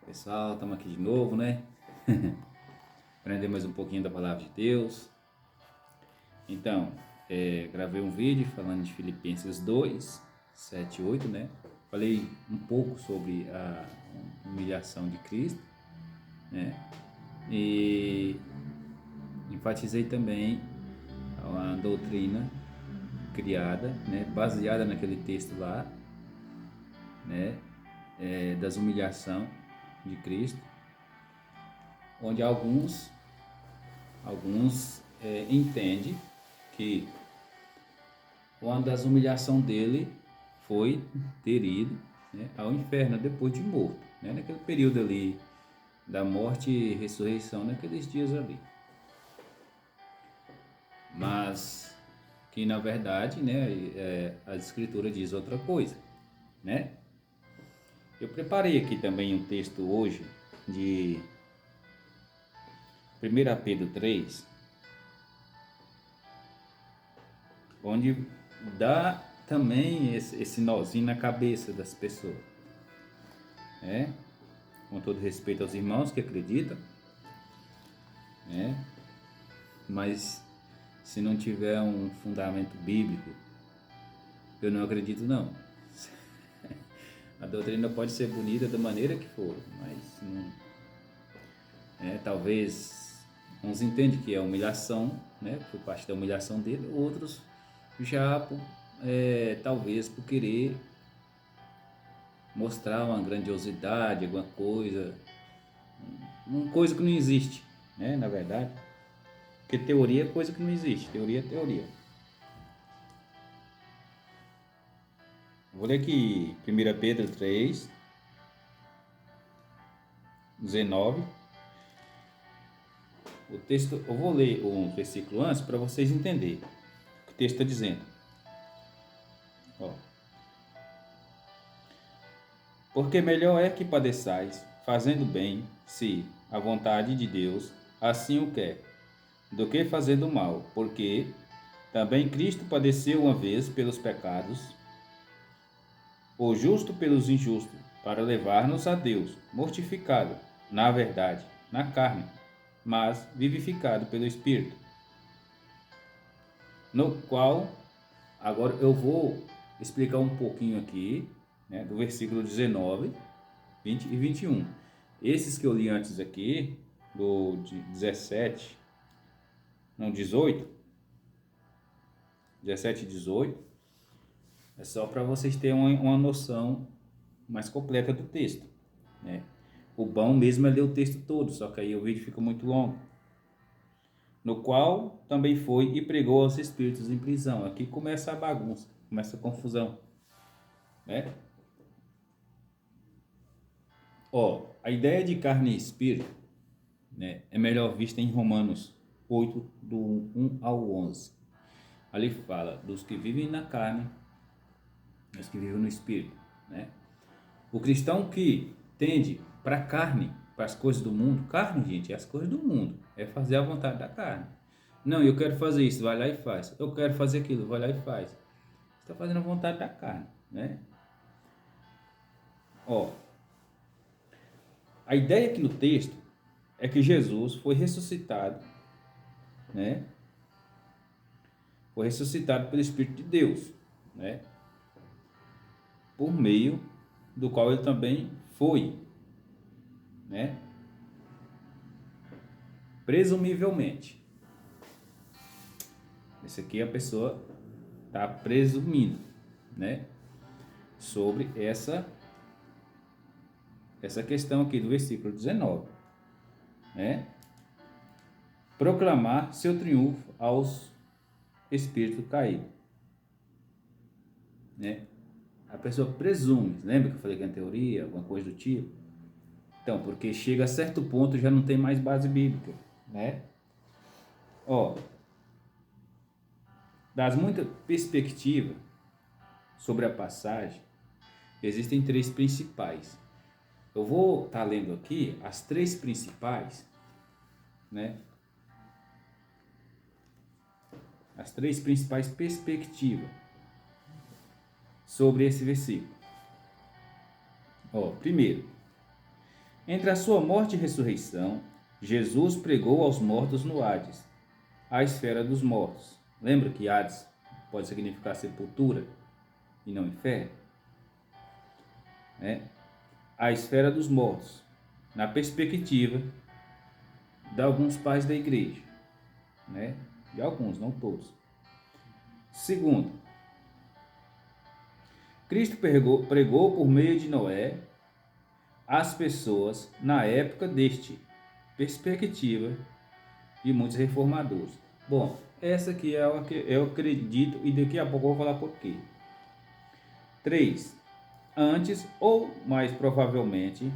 Pessoal, estamos aqui de novo, né? Aprender mais um pouquinho da palavra de Deus. Então, gravei um vídeo falando de Filipenses 2, 7 e 8, né? Falei um pouco sobre a humilhação de Cristo, né? E enfatizei também a doutrina criada, né? Baseada naquele texto lá, né? Das humilhação de Cristo, onde alguns entendem que uma das humilhações dele foi ter ido, né, ao inferno depois de morto, né, naquele período ali da morte e ressurreição, naqueles dias ali. Mas que na verdade, né, a escritura diz outra coisa, né? Eu preparei aqui também um texto hoje de 1 Pedro 3, onde dá também esse nozinho na cabeça das pessoas, né? Com todo respeito aos irmãos que acreditam, né? Mas se não tiver um fundamento bíblico, eu não acredito não. A doutrina pode ser bonita da maneira que for, mas não, talvez uns entendem que é humilhação, né? Por parte da humilhação dele, outros já talvez por querer mostrar uma grandiosidade, alguma coisa, uma coisa que não existe, né? Na verdade, porque teoria é coisa que não existe, teoria é teoria. Vou ler aqui 1 Pedro 3, 19. O texto, eu vou ler um versículo antes para vocês entenderem o que o texto está dizendo. Ó. Porque melhor é que padeçais, fazendo bem, se a vontade de Deus assim o quer, do que fazendo mal, porque também Cristo padeceu uma vez pelos pecados, o justo pelos injustos, para levar-nos a Deus, mortificado, na verdade, na carne, mas vivificado pelo Espírito. No qual, agora eu vou explicar um pouquinho aqui, né, do versículo 19, 20 e 21. Esses que eu li antes aqui, do 17, não, 18, 17 e 18, é só para vocês terem uma noção mais completa do texto, né? O bom mesmo é ler o texto todo, só que aí o vídeo fica muito longo. No qual também foi e pregou aos espíritos em prisão. Aqui começa a bagunça, começa a confusão, né? Ó, a ideia de carne e espírito, né, é melhor vista em Romanos 8, do 1 ao 11. Ali fala dos que vivem na carne, dos que vivem no espírito, né? O cristão que tende para a carne, para as coisas do mundo, carne, gente, é as coisas do mundo, é fazer a vontade da carne. Não, eu quero fazer isso, vai lá e faz. Eu quero fazer aquilo, vai lá e faz. Você está fazendo a vontade da carne, né? Ó, a ideia aqui no texto é que Jesus foi ressuscitado, né? Foi ressuscitado pelo Espírito de Deus, né? Por meio do qual ele também foi, né? Presumivelmente. Esse aqui a pessoa está presumindo, né? Sobre essa questão aqui do versículo 19, né? Proclamar seu triunfo aos espíritos caídos, né? A pessoa presume, lembra que eu falei que é teoria, alguma coisa do tipo? Então, porque chega a certo ponto já não tem mais base bíblica, né? Ó, das muitas perspectivas sobre a passagem, existem três principais. Eu vou estar lendo aqui as três principais, né? As três principais perspectivas sobre esse versículo. Ó, primeiro, Entre a sua morte e ressurreição, Jesus pregou aos mortos no Hades, a esfera dos mortos. Lembra que Hades pode significar sepultura e não inferno? Né? A esfera dos mortos, na perspectiva de alguns pais da igreja, né? De alguns, não todos. Segundo, Cristo pregou por meio de Noé às pessoas na época deste, perspectiva de muitos reformadores. Bom, essa aqui é o que eu acredito e daqui a pouco eu vou falar por quê. 3. Antes ou mais provavelmente,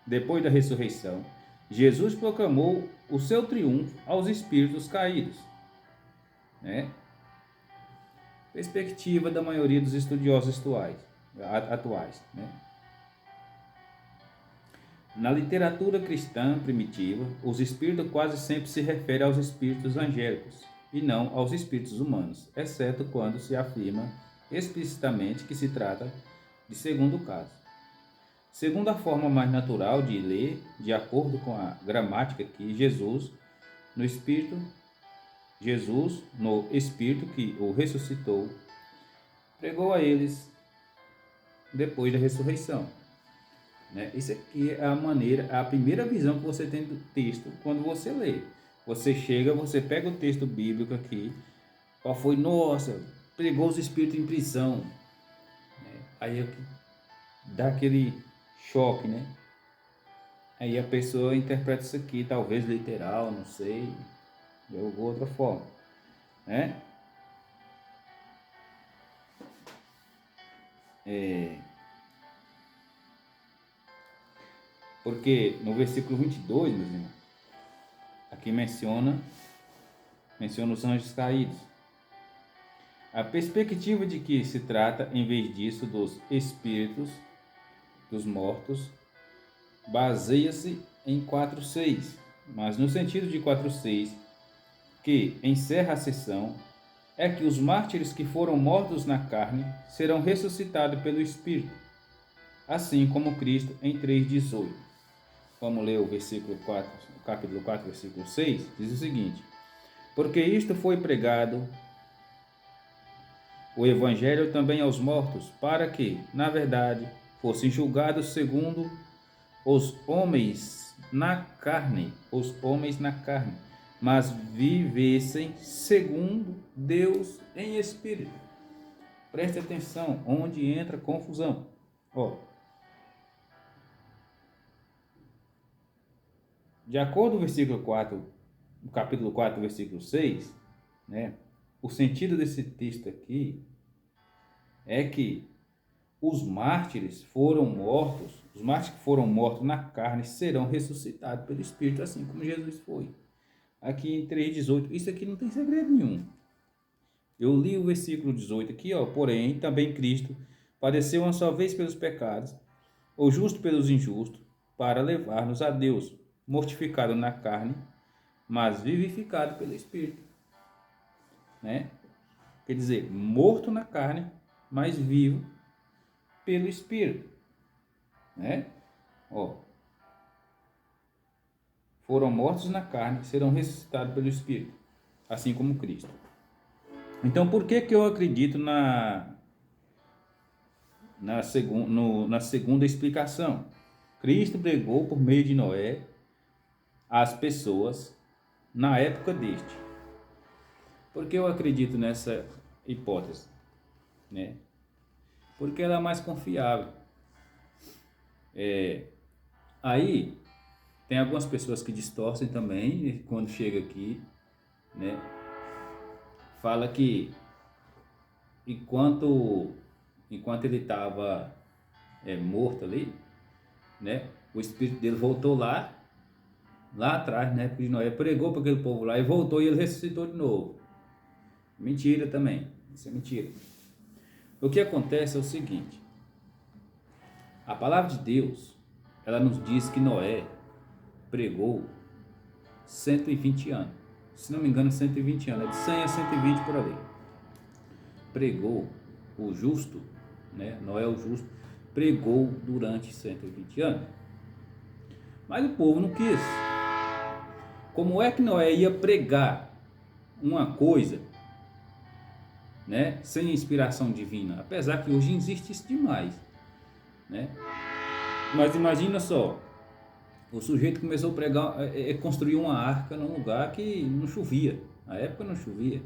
depois da ressurreição, Jesus proclamou o seu triunfo aos espíritos caídos, né? Perspectiva da maioria dos estudiosos atuais, né? Na literatura cristã primitiva, os espíritos quase sempre se referem aos espíritos angélicos e não aos espíritos humanos, exceto quando se afirma explicitamente que se trata de segundo caso. Segundo a forma mais natural de ler, de acordo com a gramática aqui, Jesus, no Espírito que o ressuscitou, pregou a eles depois da ressurreição. Né? Isso aqui é a primeira visão que você tem do texto quando você lê. Você chega, você pega o texto bíblico aqui, qual foi? Nossa, pregou os espíritos em prisão. Né? Aí dá aquele choque, né? Aí a pessoa interpreta isso aqui, talvez literal, não sei, de alguma outra forma, né? Porque no versículo 22, meus irmãos, aqui menciona os anjos caídos. A perspectiva de que se trata, em vez disso, dos espíritos dos mortos, baseia-se em 4:6, mas no sentido de 4:6, que encerra a sessão, é que os mártires que foram mortos na carne serão ressuscitados pelo Espírito, assim como Cristo em 3:18. Vamos ler o versículo 4, o capítulo 4, versículo 6, diz o seguinte: porque isto foi pregado o evangelho também aos mortos, para que, na verdade, fossem julgados segundo os homens na carne, mas vivessem segundo Deus em espírito. Preste atenção, onde entra confusão. De acordo com o versículo 4, no capítulo 4, versículo 6, né? O sentido desse texto aqui é que os mártires que foram mortos na carne serão ressuscitados pelo Espírito, assim como Jesus foi. Aqui em 3:18, isso aqui não tem segredo nenhum. Eu li o versículo 18 aqui, porém, também Cristo padeceu uma só vez pelos pecados, o justo pelos injustos, para levar-nos a Deus, mortificado na carne, mas vivificado pelo Espírito. Né? Quer dizer, morto na carne, mas vivo pelo Espírito. Né? Foram mortos na carne, serão ressuscitados pelo Espírito, assim como Cristo. Então, por que eu acredito na segunda explicação? Cristo pregou por meio de Noé às pessoas na época deste. Por que eu acredito nessa hipótese? Né? Porque ela é mais confiável. Aí, tem algumas pessoas que distorcem também, quando chega aqui, né? Fala que enquanto ele estava morto ali, né? O espírito dele voltou lá atrás, na época de Noé, pregou para aquele povo lá e voltou e ele ressuscitou de novo. Mentira também, isso é mentira. O que acontece é o seguinte: a palavra de Deus, ela nos diz que Noé pregou 120 anos. Se não me engano, 120 anos, é de 100 a 120 por ali. Pregou o justo, né? Noé o justo, pregou durante 120 anos. Mas o povo não quis. Como é que Noé ia pregar uma coisa, né, sem inspiração divina? Apesar que hoje existe isso demais, né? Mas imagina só, o sujeito começou a pregar, construir uma arca num lugar que não chovia. Na época não chovia,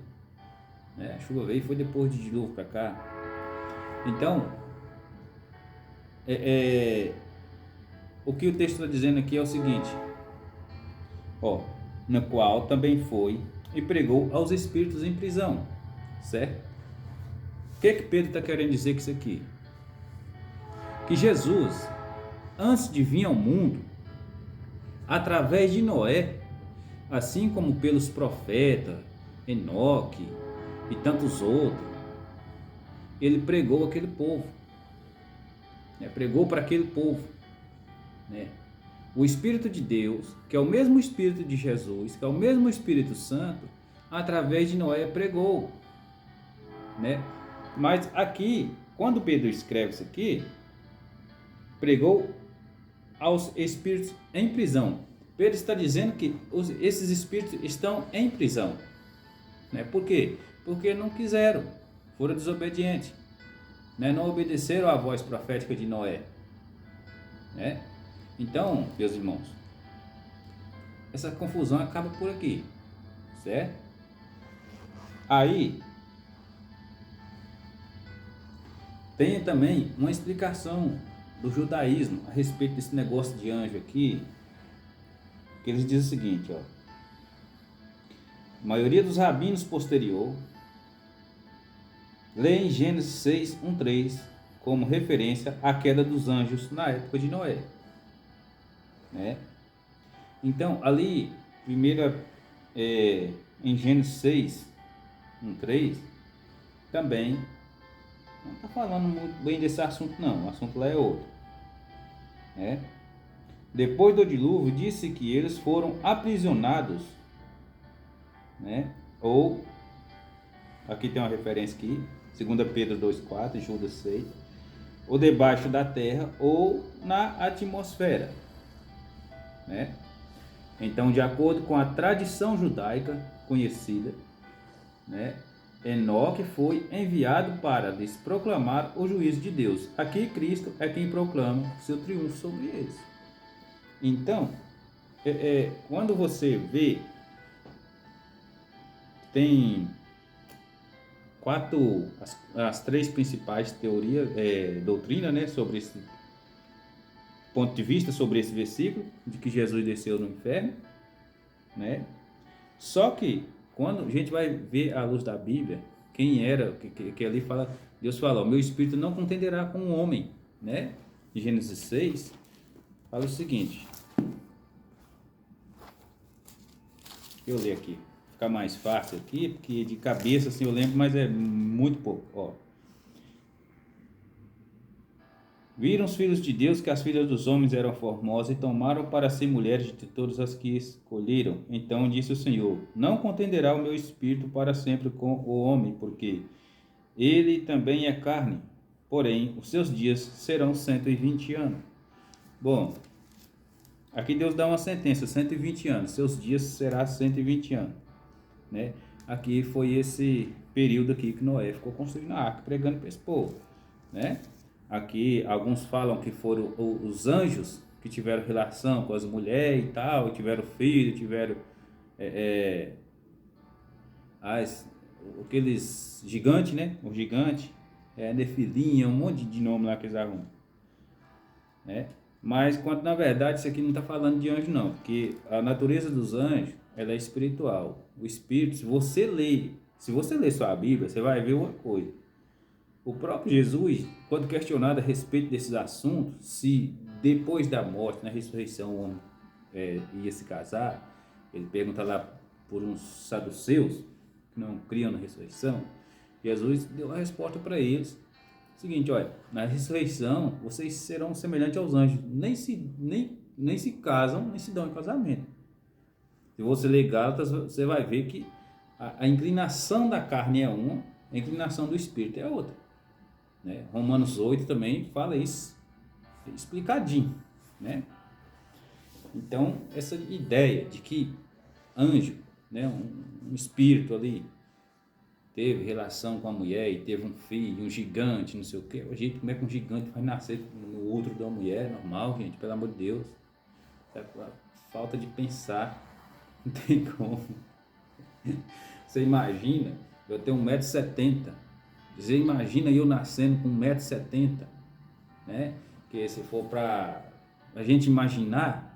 né? A chuva veio e foi depois de dilúvio para cá. Então, o que o texto está dizendo aqui é o seguinte, ó, no qual também foi e pregou aos espíritos em prisão, certo? O que Pedro está querendo dizer com isso aqui? Que Jesus, antes de vir ao mundo, através de Noé, assim como pelos profetas, Enoque e tantos outros, ele pregou aquele povo, né? Pregou para aquele povo, né? O Espírito de Deus, que é o mesmo Espírito de Jesus, que é o mesmo Espírito Santo, através de Noé pregou, né? Mas aqui, quando Pedro escreve isso aqui, pregou aos espíritos em prisão. Pedro está dizendo que esses espíritos estão em prisão, né? Por quê? Porque não quiseram, foram desobedientes, né? Não obedeceram à voz profética de Noé, né? Então, meus irmãos, essa confusão acaba por aqui, certo? Aí tem também uma explicação do judaísmo a respeito desse negócio de anjo aqui, que eles dizem o seguinte, ó: a maioria dos rabinos posterior lê em Gênesis 6, 1-3 como referência à queda dos anjos na época de Noé, né? Então, ali, em Gênesis 6, 1-3, também não está falando muito bem desse assunto, não. O assunto lá é outro, né? Depois do dilúvio, disse que eles foram aprisionados, né? Ou, aqui tem uma referência aqui, 2 Pedro 2,4, Judas 6, ou debaixo da terra ou na atmosfera, né? Então, de acordo com a tradição judaica conhecida, né, Enoque foi enviado para lhes proclamar o juízo de Deus. Aqui Cristo é quem proclama seu triunfo sobre eles. Então, quando você vê, tem as três principais teorias, doutrina, né, sobre esse ponto de vista, sobre esse versículo, de que Jesus desceu no inferno, né? Só que, quando a gente vai ver à luz da Bíblia, quem era, que ali fala, Deus fala, o meu espírito não contenderá com o homem, né? Em Gênesis 6, fala o seguinte, eu ler aqui, ficar mais fácil aqui, porque de cabeça assim eu lembro, mas é muito pouco, ó. Viram os filhos de Deus que as filhas dos homens eram formosas e tomaram para si mulheres de todas as que escolheram. Então disse o Senhor, não contenderá o meu espírito para sempre com o homem, porque ele também é carne, porém os seus dias serão 120 anos. Bom, aqui Deus dá uma sentença, 120 anos, seus dias será 120 anos, né? Aqui foi esse período aqui que Noé ficou construindo a arca, pregando para esse povo, né? Aqui alguns falam que foram os anjos que tiveram relação com as mulheres e tal, tiveram filho, tiveram aqueles gigantes, né? O gigante, Nefilim, um monte de nome lá que eles arrumam, né? Mas quando na verdade isso aqui não está falando de anjo não, porque a natureza dos anjos ela é espiritual. O espírito, se você ler sua Bíblia, você vai ver uma coisa. O próprio Jesus, quando questionado a respeito desses assuntos, se depois da morte, na ressurreição, o homem ia se casar, ele pergunta lá por uns saduceus, que não criam na ressurreição, Jesus deu a resposta para eles. Seguinte, olha, na ressurreição, vocês serão semelhantes aos anjos, nem se casam, nem se dão em casamento. Se você ler Gálatas, você vai ver que a inclinação da carne é uma, a inclinação do espírito é outra, né? Romanos 8 também fala isso explicadinho, né? Então, essa ideia de que anjo, né, um espírito ali, teve relação com a mulher e teve um filho, um gigante, não sei o quê. Gente, como é que um gigante vai nascer no útero de uma mulher? Normal, gente, pelo amor de Deus. Falta de pensar, não tem como. Você imagina, eu tenho 1,70 m. Você imagina eu nascendo com 1,70 m, né? Que se for para a gente imaginar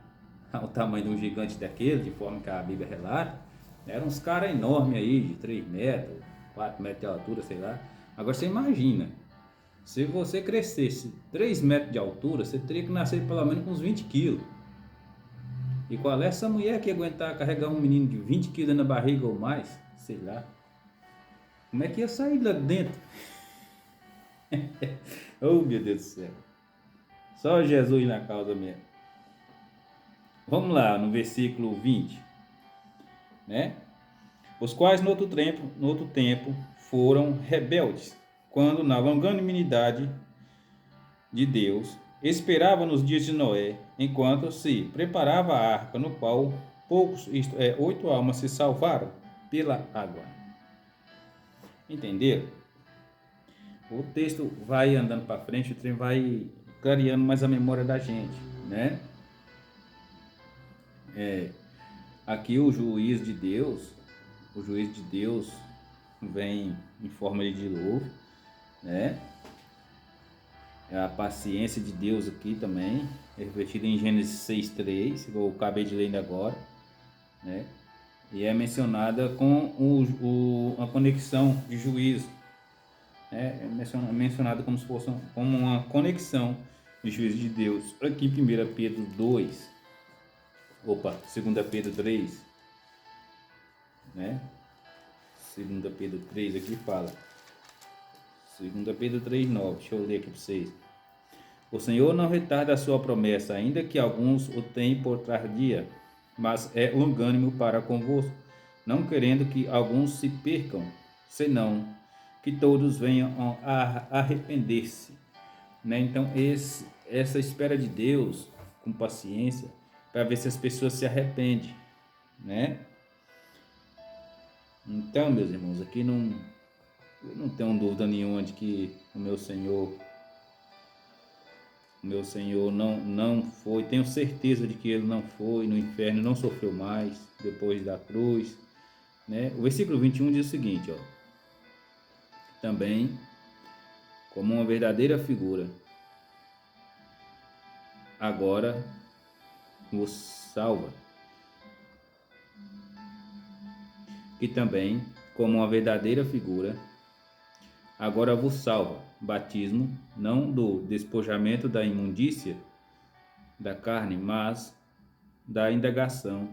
o tamanho de um gigante daquele, de forma que a Bíblia relata, eram uns caras enormes aí, de 3 metros, 4 metros de altura, sei lá. Agora você imagina, se você crescesse 3 metros de altura, você teria que nascer pelo menos com uns 20 quilos. E qual é essa mulher que aguentar carregar um menino de 20 quilos na barriga ou mais? Sei lá. Como é que ia sair lá dentro? Oh, meu Deus do céu. Só Jesus na causa mesmo. Vamos lá, no versículo 20, né? Os quais no outro tempo foram rebeldes, quando na longanimidade de Deus esperava nos dias de Noé, enquanto se preparava a arca, no qual poucos, 8 almas se salvaram pela água. Entenderam? O texto vai andando para frente, o trem vai clareando mais a memória da gente, né? Aqui o juiz de Deus vem em forma de dilúvio, né? A paciência de Deus aqui também é refletida em Gênesis 6:3, que eu acabei de ler ainda agora, né? E é mencionada com a conexão de juízo, né? É mencionada como se fosse como uma conexão de juízo de Deus. Aqui em 2 Pedro 3, né? 2 Pedro 3 aqui fala. 2 Pedro 3:9, deixa eu ler aqui para vocês. O Senhor não retarda a sua promessa, ainda que alguns o tenham por tardia, mas é longânimo para convosco, não querendo que alguns se percam, senão que todos venham a arrepender-se. Né? Então, essa espera de Deus, com paciência, para ver se as pessoas se arrependem, né? Então, meus irmãos, aqui eu não tenho dúvida nenhuma de que o meu Senhor não foi, tenho certeza de que ele não foi no inferno, não sofreu mais depois da cruz, né? O versículo 21 diz o seguinte, ó: também, como uma verdadeira figura, agora vos salva, que também, como uma verdadeira figura, agora vos salva, batismo, não do despojamento da imundícia da carne, mas da indagação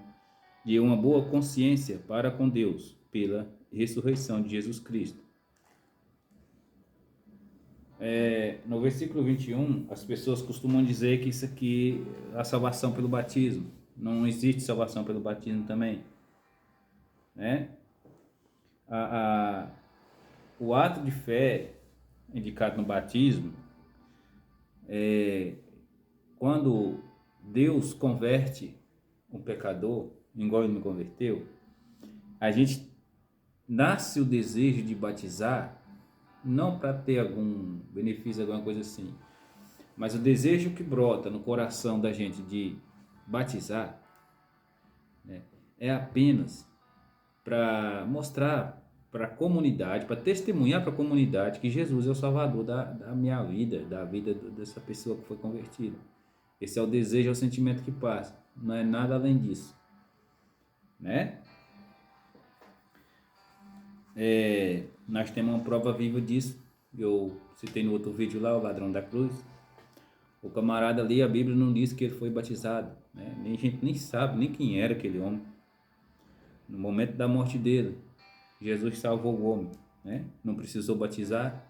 de uma boa consciência para com Deus, pela ressurreição de Jesus Cristo. No versículo 21, as pessoas costumam dizer que isso aqui é a salvação pelo batismo. Não existe salvação pelo batismo também, né? O ato de fé indicado no batismo é quando Deus converte um pecador, igual ele me converteu. A gente nasce o desejo de batizar, não para ter algum benefício, alguma coisa assim, mas o desejo que brota no coração da gente de batizar, né, é apenas para mostrar para a comunidade, para testemunhar para a comunidade que Jesus é o Salvador da minha vida, da vida dessa pessoa que foi convertida. Esse é o desejo, é o sentimento que passa, não é nada além disso, né? Nós temos uma prova viva disso. Eu citei no outro vídeo lá, o ladrão da cruz. O camarada ali, a Bíblia não diz que ele foi batizado, né? A gente nem sabe nem quem era aquele homem. No momento da morte dele, Jesus salvou o homem, né? Não precisou batizar,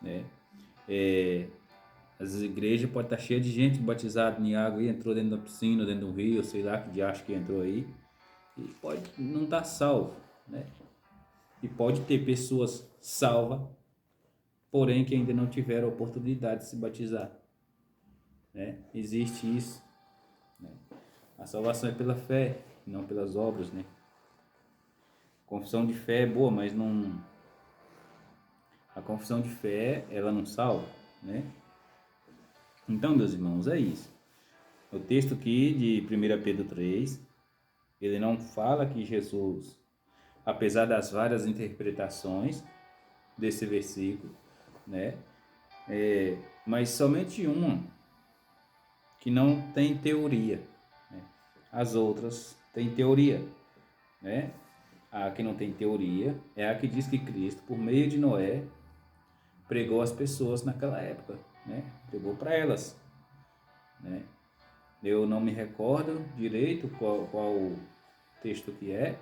né? As igrejas podem estar cheias de gente batizada em água e entrou dentro da piscina, dentro do rio, sei lá que de acho que entrou aí, e pode não estar salvo, né? E pode ter pessoas salvas, porém que ainda não tiveram a oportunidade de se batizar, né? Existe isso, A salvação é pela fé, não pelas obras, né? Confissão de fé é boa, mas não... A confissão de fé, ela não salva, né? Então, meus irmãos, é isso. O texto aqui de 1 Pedro 3, ele não fala que Jesus, apesar das várias interpretações desse versículo, né? Mas somente uma que não tem teoria, né? As outras têm teoria, né? A que não tem teoria é a que diz que Cristo, por meio de Noé, pregou às pessoas naquela época, né? Pregou para elas, né? Eu não me recordo direito qual texto que é,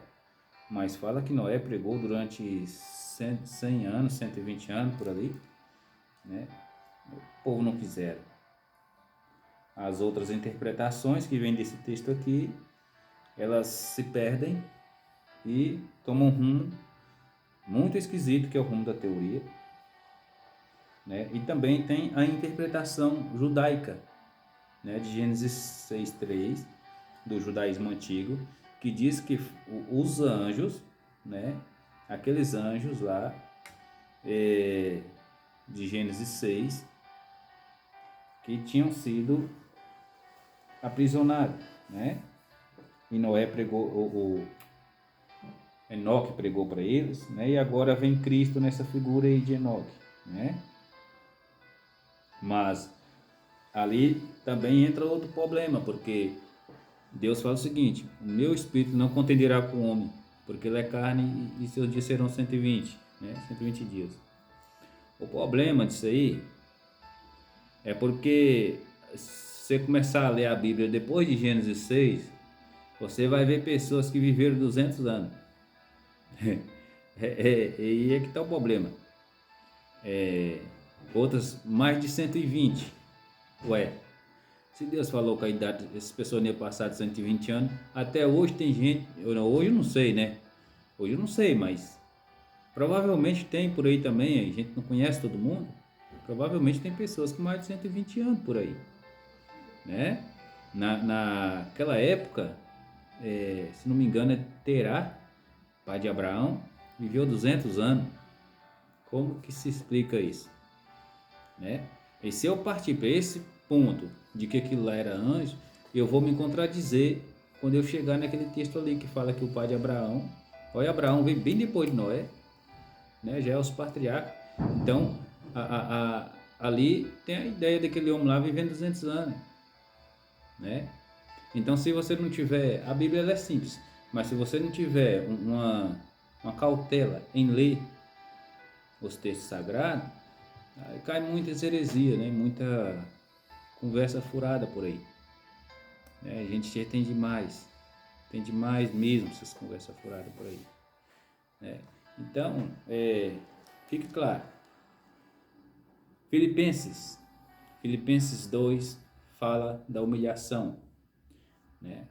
mas fala que Noé pregou durante 100 anos, 120 anos por ali, né? O povo não quiseram. As outras interpretações que vêm desse texto aqui, elas se perdem e tomam um rumo muito esquisito, que é o rumo da teoria, né? E também tem a interpretação judaica, né, de Gênesis 6:3, do judaísmo antigo, que diz que os anjos, né, aqueles anjos lá, de Gênesis 6, que tinham sido aprisionados, né? E Noé pregou, o Enoque pregou para eles, né? E agora vem Cristo nessa figura aí de Enoque, né? Mas ali também entra outro problema, porque Deus fala o seguinte: o meu espírito não contenderá com o homem, porque ele é carne e seus dias serão 120, né? 120 dias. O problema disso aí é porque se você começar a ler a Bíblia depois de Gênesis 6, você vai ver pessoas que viveram 200 anos. E é que está o problema. Outras mais de 120. Ué, se Deus falou que a idade dessas pessoas não ia passar de 120 anos, até hoje tem gente, hoje eu não sei, né? Hoje eu não sei, mas provavelmente tem por aí também, a gente não conhece todo mundo, provavelmente tem pessoas com mais de 120 anos por aí, né? Naquela época, se não me engano, é Terá, pai de Abraão, viveu 200 anos. Como que se explica isso, né? E se eu partir para esse ponto de que aquilo lá era anjo, eu vou me contradizer quando eu chegar naquele texto ali que fala que o pai de Abraão, olha, Abraão veio bem depois de Noé, né? Já é os patriarcas. Então, ali tem a ideia daquele homem lá vivendo 200 anos, né? Então, se você não tiver, a Bíblia ela é simples, mas se você não tiver uma cautela em ler os textos sagrados, aí cai muita heresia, né? Muita conversa furada por aí, né? A gente já tem demais mesmo essas conversas furadas por aí, né? Então, fique claro, Filipenses 2 fala da humilhação, né?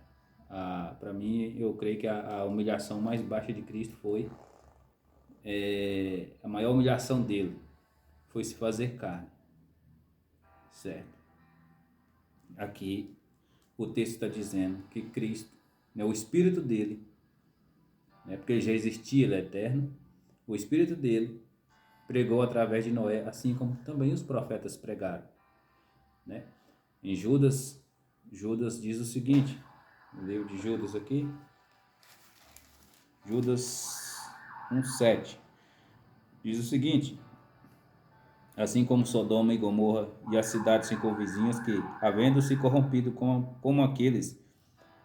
Para mim, eu creio que a humilhação mais baixa de Cristo foi a maior humilhação dele foi se fazer carne, certo? Aqui o texto está dizendo que Cristo, né, o Espírito dele, né, porque ele já existia, ele é eterno, o Espírito dele pregou através de Noé, assim como também os profetas pregaram, né? Em Judas diz o seguinte, no livro de Judas aqui, Judas 1:7, diz o seguinte: assim como Sodoma e Gomorra e as cidades circunvizinhas que, havendo se corrompido como aqueles,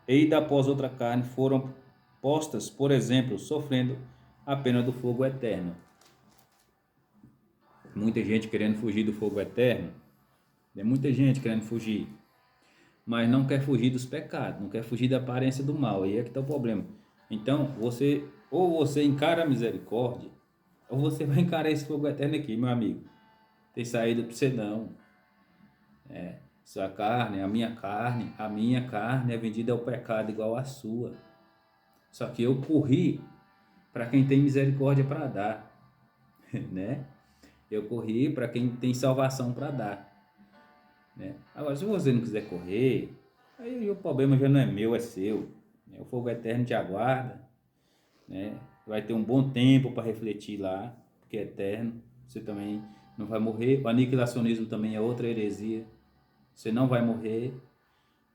eida após outra carne, foram postas, por exemplo, sofrendo a pena do fogo eterno. Muita gente querendo fugir do fogo eterno, muita gente querendo fugir, mas não quer fugir dos pecados, não quer fugir da aparência do mal, aí é que está o problema. Então, ou você encara a misericórdia, ou você vai encarar esse fogo eterno aqui, meu amigo. Tem saída para você não. Sua carne, a minha carne é vendida ao pecado igual a sua. Só que eu corri para quem tem misericórdia para dar, né? Eu corri para quem tem salvação para dar, né? Agora, se você não quiser correr, Aí o problema já não é meu, é seu. Né? O fogo eterno te aguarda, né? Vai ter um bom tempo para refletir lá, porque é eterno. Você também não vai morrer. O aniquilacionismo também é outra heresia. Você não vai morrer,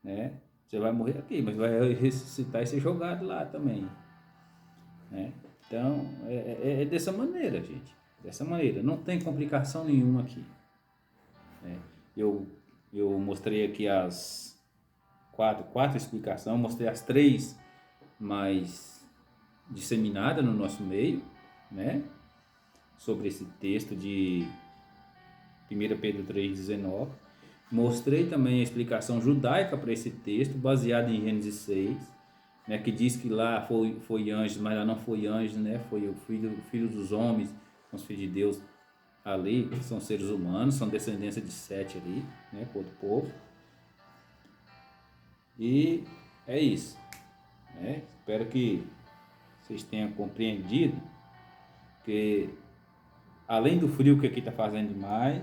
né? Você vai morrer aqui, mas vai ressuscitar e ser jogado lá também, né? Então, é dessa maneira, gente. Dessa maneira. Não tem complicação nenhuma aqui, né? Eu, eu mostrei aqui as quatro explicações, mostrei as três mais disseminadas no nosso meio, né? Sobre esse texto de 1 Pedro 3,19. Mostrei também a explicação judaica para esse texto, baseado em Gênesis 6, né, que diz que lá foi anjo, mas lá não foi anjo, né, foi o filho dos homens, os filhos de Deus ali, que são seres humanos, são descendência de Sete ali, né, outro povo. E é isso, né? Espero que vocês tenham compreendido que além do frio que aqui está fazendo demais,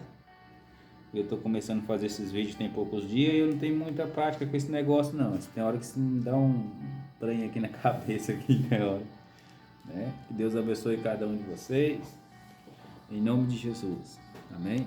eu estou começando a fazer esses vídeos tem poucos dias e eu não tenho muita prática com esse negócio não. Tem hora que se me dá um trem aqui na cabeça aqui, tem hora, né? Que Deus abençoe cada um de vocês, em nome de Jesus. Amém?